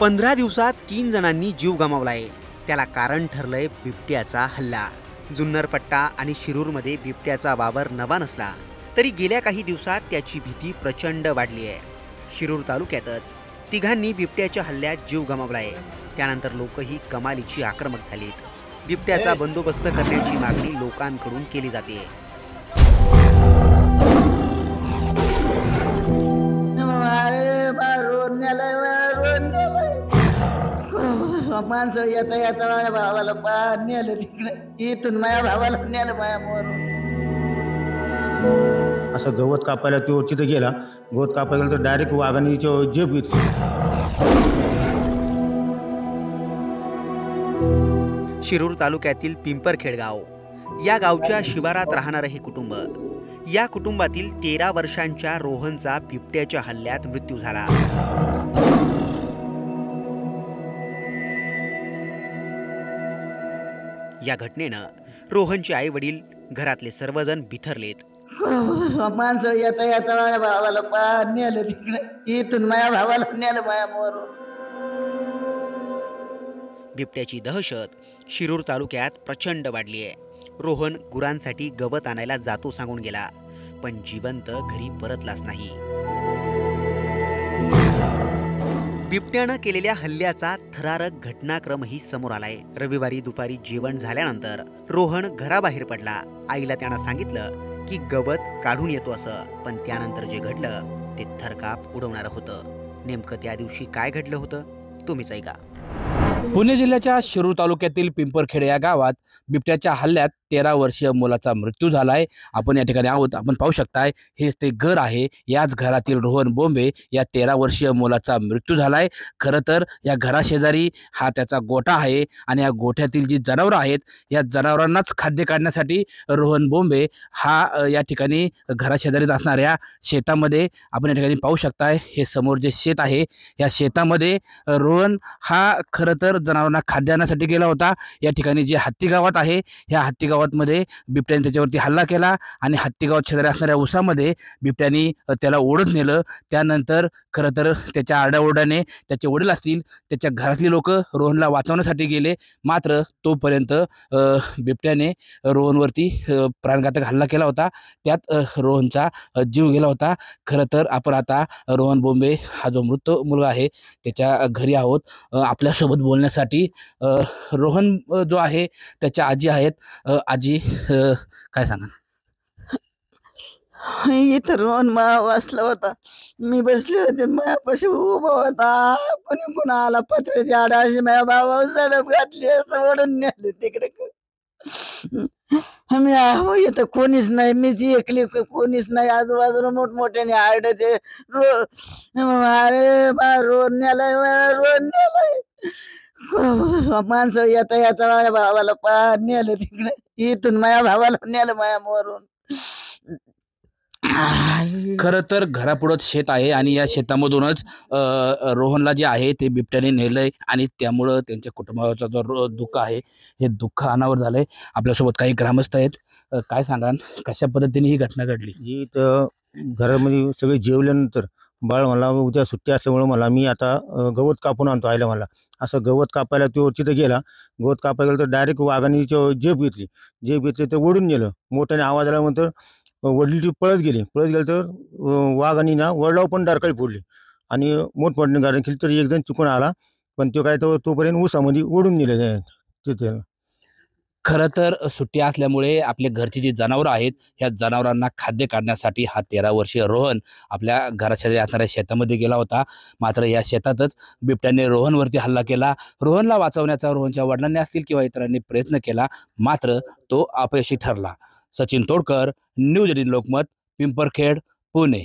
15 दिवसात 3 जणांनी जीव गमावलाय। त्याला कारण ठरलंय बिबट्याचा हल्ला। जुन्नर पट्टा आणि शिरूरमध्ये बिबट्याचा वावर नवा नसला तरी गेल्या काही दिवसात त्याची भीती प्रचंड वाढली आहे। शिरूर तालुक्यातच तिघांनी बिबट्याच्या हल्ल्यात जीव गमावलाय। त्यानंतर लोकही कमालीची आक्रमक झालीत। बिबट्याचा बंदोबस्त करण्याची मागणी लोकांकडून केली जाते। माणसं येता येता माझ्या भावाला नेलं तिकडे, इथून माझ्या भावाला नेलं माझ्या मोरून। असं गवत कापायला तो तिथे गेला। गवत कापायला गेला तर डायरेक्ट वाघाने जेब घेतली। शिरूर तालुक्यातील पिंपरखेड गाव, या गावच्या शिवारात राहणारे हे कुटुंब। या कुटुंबातील 13 वर्षांच्या रोहनचा बिबट्याच्या हल्ल्यात मृत्यू झाला। या घटनेनं रोहनचे आई वडील घरातले सर्वजण बिथरलेत। माणसं येता येता माझ्या भावाला नेलं तिकडे, इथून माझ्या भावाला नेलं माझ्या मोरून। बिबट्याची दहशत शिरूर तालुक्यात प्रचंड वाढली आहे। रोहन गुरांसाठी गवत आणायला जातो सांगून गेला, पण जिवंत घरी परतलाच नाही। बिबट्यानं केलेल्या हल्ल्याचा थरारक घटनाक्रमही समोर आलाय। रविवारी दुपारी जेवण झाल्यानंतर रोहन घराबाहेर पडला। आईला त्यानं सांगितलं की गवत काढून येतो असं, पण त्यानंतर जे घडलं ते थरकाप उडवणारं होतं। नेमकं त्या दिवशी काय घडलं होतं तुम्हीच ऐका। पुणे जिल्ह्याच्या शिरूर तालुक्यातील पिंपरखेड या गावात बिबट्याच्या हल्ल्यात 13 वर्षीय मुलाचा मृत्यू झालाय। आपण या ठिकाणी आहोत। आपण पाहू शकताय हेच ते घर आहे। याच घरातील रोहन बोंबे या 13 वर्षीय मुलाचा मृत्यू झालाय। खरं तर या घराशेजारी हा त्याचा गोठा आहे आणि या गोठ्यातील जी जनावरं आहेत या जनावरांनाच खाद्य काढण्यासाठी रोहन बोंबे हा या ठिकाणी घराशेजारीत असणाऱ्या शेतामध्ये आपण या ठिकाणी पाहू शकताय। हे समोर जे शेत आहे या शेतामध्ये रोहन हा खरं तर जनावरांना खाद्य आणण्यासाठी गेला होता। या ठिकाणी जे हत्ती गावात आहे ह्या हत्ती गावातमध्ये बिबट्याने त्याच्यावरती हल्ला केला आणि हत्ती गावात शेजारी असणाऱ्या उसामध्ये बिबट्याने त्याला ओढत नेलं। त्यानंतर खरं तर त्याच्या आरडाओरडाने त्याचे वडील असतील त्याच्या घरातली लोक रोहनला वाचवण्यासाठी गेले, मात्र तोपर्यंत बिबट्याने रोहनवरती प्राणघातक हल्ला केला होता। त्यात रोहनचा जीव गेला होता। खरं तर आपण आता रोहन बोंबे हा जो मृत मुलगा आहे त्याच्या घरी आहोत। आपल्यासोबत बोलण्यासाठी रोहन जो आहे त्याच्या आजी आहेत। आजी काय सांगा? इथं रोहन बसला होता, मी बसले होते, माझ्यापाशी उभा होता। कोणी आला पत्र्याची आडाशी माझ्या भावावर झडप घातली, असं ओढून नेलं तिकडे। मी इथं कोणीच नाही, मीच एकली, कोणीच नाही। आजूबाजूला मोठमोठ्याने आरडते, अरे बा रोहन नेलाय, रोहन नेलाय। माणसं येता येता माझ्या भावाला नेलं तिकडे, इथून माझ्या भावाला नेलं माझ्या मोरून। खरं तर घरापुढंच शेत आहे आणि या शेतामधूनच रोहनला जे आहे ते बिबट्याने नेलंय आणि त्यामुळं त्यांच्या कुटुंबाचा जो दुःख आहे हे दुःख अनावर झालंय। आपल्यासोबत काही ग्रामस्थ आहेत। काय सांगाल कशा पद्धतीने ही घटना घडली? ही तर घरामध्ये सगळे जेवल्यानंतर बाळ मला उद्या सुट्टी असल्यामुळे मी आता गवत कापून आणतो आईला। मला असं गवत कापायला तो तिथे गेला। गवत कापायला गेला तर डायरेक्ट वाघाने जेब घेतली तर ओढून नेलं। मोठ्याने आवाज आल्यानंतर वडील पळत गेले तर वाघाने वडिलावर पण डरकाळी फोडली आणि मोठमोठ्याने गाडी केली तर एक जण चुकून आला, पण तो काय तोपर्यंत ऊसामध्ये ओढून नेले तिथे। खरं तर सुट्टी असल्यामुळे आपले घरची जी जनावरं आहेत ह्या जनावरांना खाद्य काढण्यासाठी हा 13 वर्षीय रोहन आपल्या घराशेजारी असणाऱ्या शेतामध्ये गेला होता। मात्र या शेतातच बिबट्याने रोहनवरती हल्ला केला। रोहनला वाचवण्याचा रोहनच्या वडिलांनी असतील किंवा इतरांनी प्रयत्न केला, मात्र तो अपयशी ठरला। सचिन तोडकर, न्यूज 18 लोकमत, पिंपरखेड, पुणे।